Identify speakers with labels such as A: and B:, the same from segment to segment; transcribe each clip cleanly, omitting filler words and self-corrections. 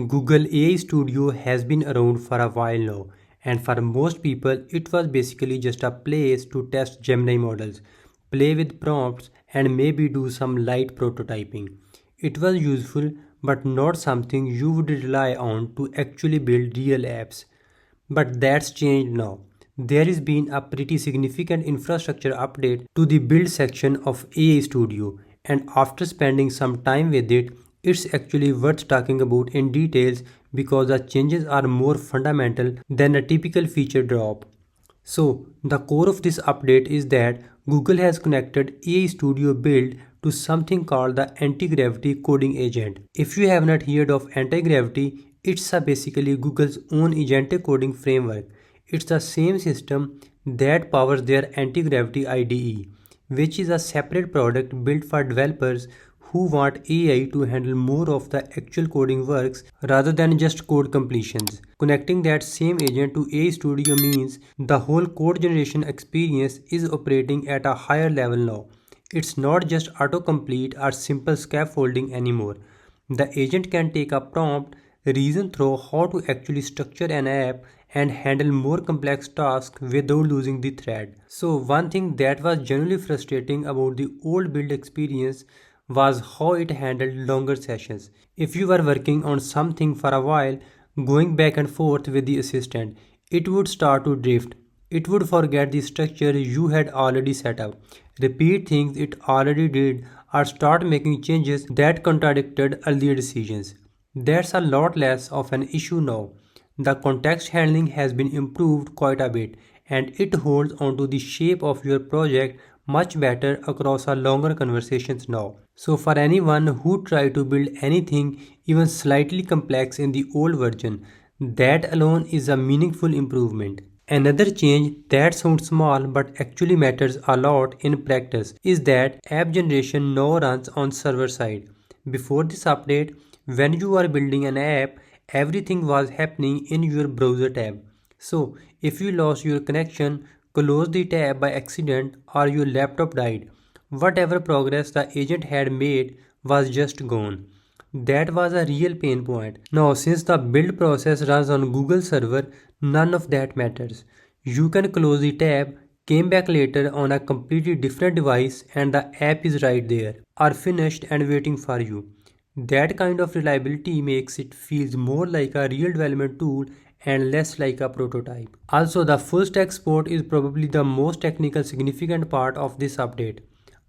A: Google AI Studio has been around for a while now, and for most people, it was basically just a place to test Gemini models, play with prompts, and maybe do some light prototyping. It was useful, but not something you would rely on to actually build real apps. But that's changed now. There has been a pretty significant infrastructure update to the build section of AI Studio, and after spending some time with it, it's actually worth talking about in details because the changes are more fundamental than a typical feature drop. So, the core of this update is that Google has connected AI Studio Build to something called the Antigravity coding agent. If you have not heard of Antigravity, it's basically Google's own agentic coding framework. It's the same system that powers their Antigravity IDE, which is a separate product built for developers who want AI to handle more of the actual coding works rather than just code completions. Connecting that same agent to AI Studio means the whole code generation experience is operating at a higher level now. It's not just autocomplete or simple scaffolding anymore. The agent can take a prompt, reason through how to actually structure an app, and handle more complex tasks without losing the thread. So, one thing that was genuinely frustrating about the old build experience was how it handled longer sessions. If you were working on something for a while, going back and forth with the assistant, it would start to drift. It would forget the structure you had already set up, repeat things it already did, or start making changes that contradicted earlier decisions. That's a lot less of an issue now. The context handling has been improved quite a bit, and it holds onto the shape of your project much better across our longer conversations now. So for anyone who tried to build anything even slightly complex in the old version, that alone is a meaningful improvement. Another change that sounds small but actually matters a lot in practice is that app generation now runs on server side. Before this update, when you are building an app, everything was happening in your browser tab. So, if you lost your connection, closed the tab by accident, or your laptop died, whatever progress the agent had made was just gone. That was a real pain point. Now, since the build process runs on Google server, none of that matters. You can close the tab, came back later on a completely different device, and the app is right there, or finished and waiting for you. That kind of reliability makes it feels more like a real development tool and less like a prototype. Also, the full stack support is probably the most technical significant part of this update.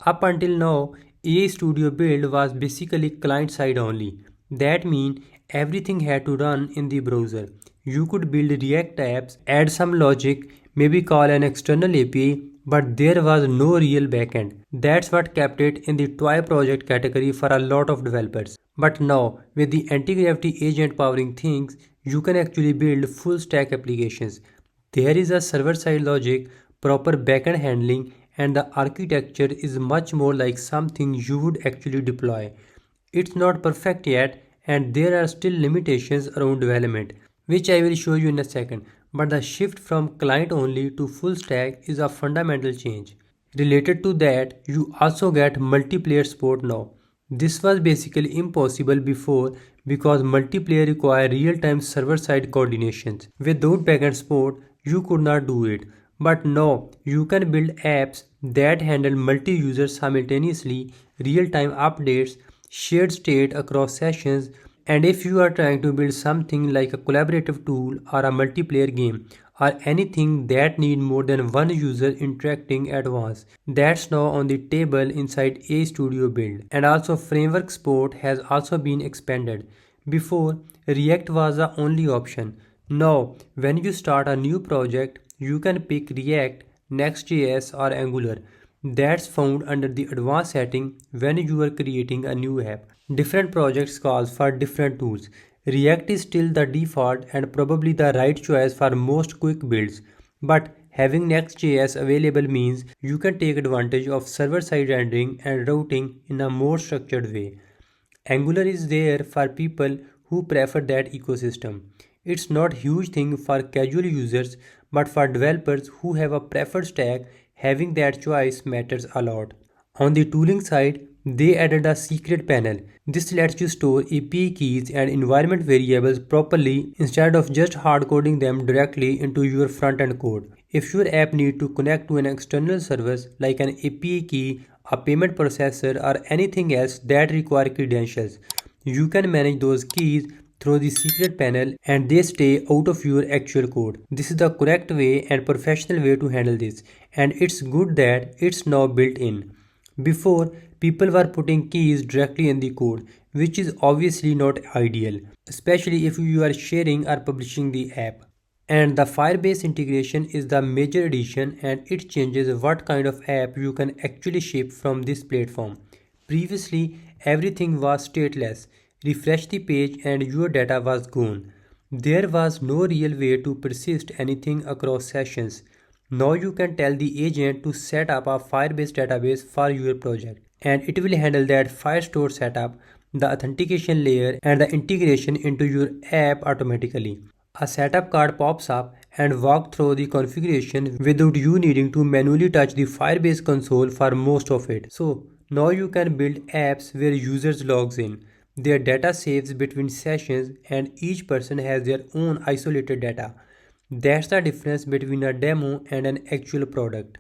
A: Up until now, AI Studio Build was basically client side only. That means everything had to run in the browser. You could build React apps, add some logic, maybe call an external API, but there was no real backend. That's what kept it in the toy project category for a lot of developers. But now, with the anti-gravity agent powering things, you can actually build full stack applications. There is a server-side logic, proper backend handling, and the architecture is much more like something you would actually deploy. It's not perfect yet, and there are still limitations around development, which I will show you in a second. But the shift from client only to full stack is a fundamental change. Related to that, you also get multiplayer support now. This was basically impossible before because multiplayer require real-time server-side coordinations. Without backend support, you could not do it. But now, you can build apps that handle multi-users simultaneously, real-time updates, shared state across sessions, and if you are trying to build something like a collaborative tool or a multiplayer game or anything that need more than one user interacting at once, that's now on the table inside a Studio Build. And also framework support has also been expanded. Before, React was the only option. Now, when you start a new project, you can pick React, Next.js or Angular. That's found under the advanced setting when you are creating a new app. Different projects call for different tools. React is still the default and probably the right choice for most quick builds, but having Next.js available means you can take advantage of server-side rendering and routing in a more structured way. Angular is there for people who prefer that ecosystem. It's not a huge thing for casual users, but for developers who have a preferred stack, having that choice matters a lot. On the tooling side, They added a secret panel. This lets you store API keys and environment variables properly instead of just hard-coding them directly into your front-end code. If your app needs to connect to an external service like an API key, a payment processor, or anything else that require credentials, you can manage those keys through the secret panel and they stay out of your actual code. This is the correct way and professional way to handle this, and it's good that it's now built in. Before, people were putting keys directly in the code, which is obviously not ideal, especially if you are sharing or publishing the app. And the Firebase integration is the major addition and it changes what kind of app you can actually ship from this platform. Previously, everything was stateless. Refresh the page and your data was gone. There was no real way to persist anything across sessions. Now you can tell the agent to set up a Firebase database for your project and it will handle that Firestore setup, the authentication layer and the integration into your app automatically. A setup card pops up and walks through the configuration without you needing to manually touch the Firebase console for most of it. So now you can build apps where users logs in. Their data saves between sessions and each person has their own isolated data. That's the difference between a demo and an actual product.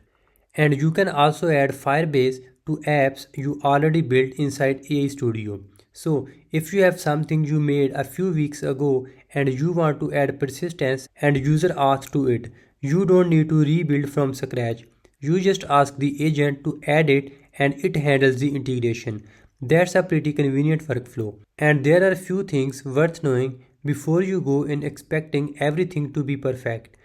A: And you can also add Firebase to apps you already built inside AI Studio. So if you have something you made a few weeks ago and you want to add persistence and user auth to it, you don't need to rebuild from scratch. You just ask the agent to add it and it handles the integration. That's a pretty convenient workflow. And there are few things worth knowing before you go in expecting everything to be perfect.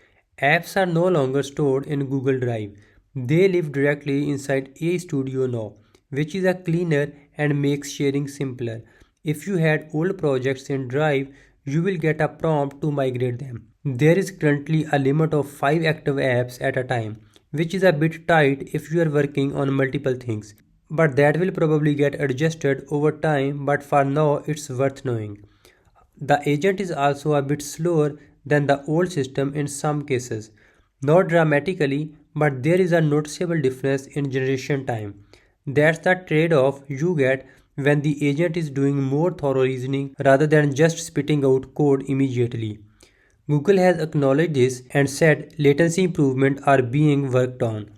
A: Apps are no longer stored in Google Drive. They live directly inside AI Studio now, which is a cleaner and makes sharing simpler. If you had old projects in Drive, you will get a prompt to migrate them. There is currently a limit of 5 active apps at a time, which is a bit tight if you are working on multiple things. But that will probably get adjusted over time, but for now it's worth knowing. The agent is also a bit slower than the old system in some cases. Not dramatically, but there is a noticeable difference in generation time. That's the trade-off you get when the agent is doing more thorough reasoning rather than just spitting out code immediately. Google has acknowledged this and said latency improvements are being worked on.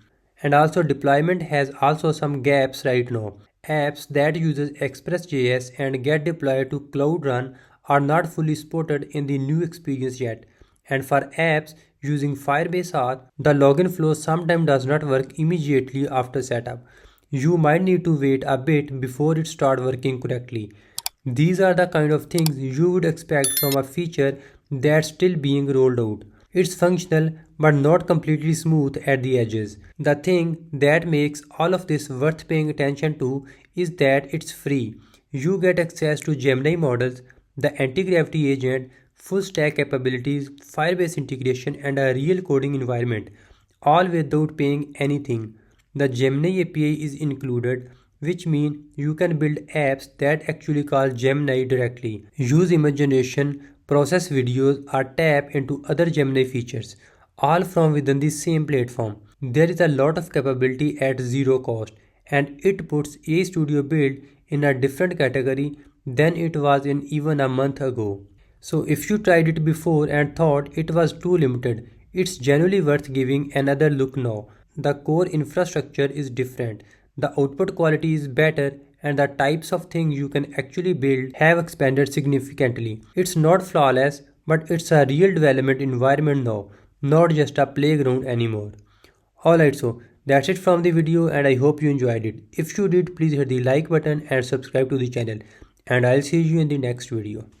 A: And also deployment has also some gaps right now. Apps that uses Express.js and get deployed to Cloud Run are not fully supported in the new experience yet. And for apps using Firebase Auth, the login flow sometimes does not work immediately after setup. You might need to wait a bit before it starts working correctly. These are the kind of things you would expect from a feature that's still being rolled out. It's functional but not completely smooth at the edges. The thing that makes all of this worth paying attention to is that it's free. You get access to Gemini models, the Antigravity agent, full stack capabilities, Firebase integration, and a real coding environment, all without paying anything. The Gemini API is included, which means you can build apps that actually call Gemini directly, use image generation, process videos, or tap into other Gemini features, all from within the same platform. There is a lot of capability at zero cost, and it puts AI Studio Build in a different category than it was in even a month ago. So if you tried it before and thought it was too limited, it's genuinely worth giving another look now. The core infrastructure is different, the output quality is better, and the types of things you can actually build have expanded significantly. It's not flawless, but it's a real development environment now, not just a playground anymore. Alright, so that's it from the video and I hope you enjoyed it. If you did, please hit the like button and subscribe to the channel. And I'll see you in the next video.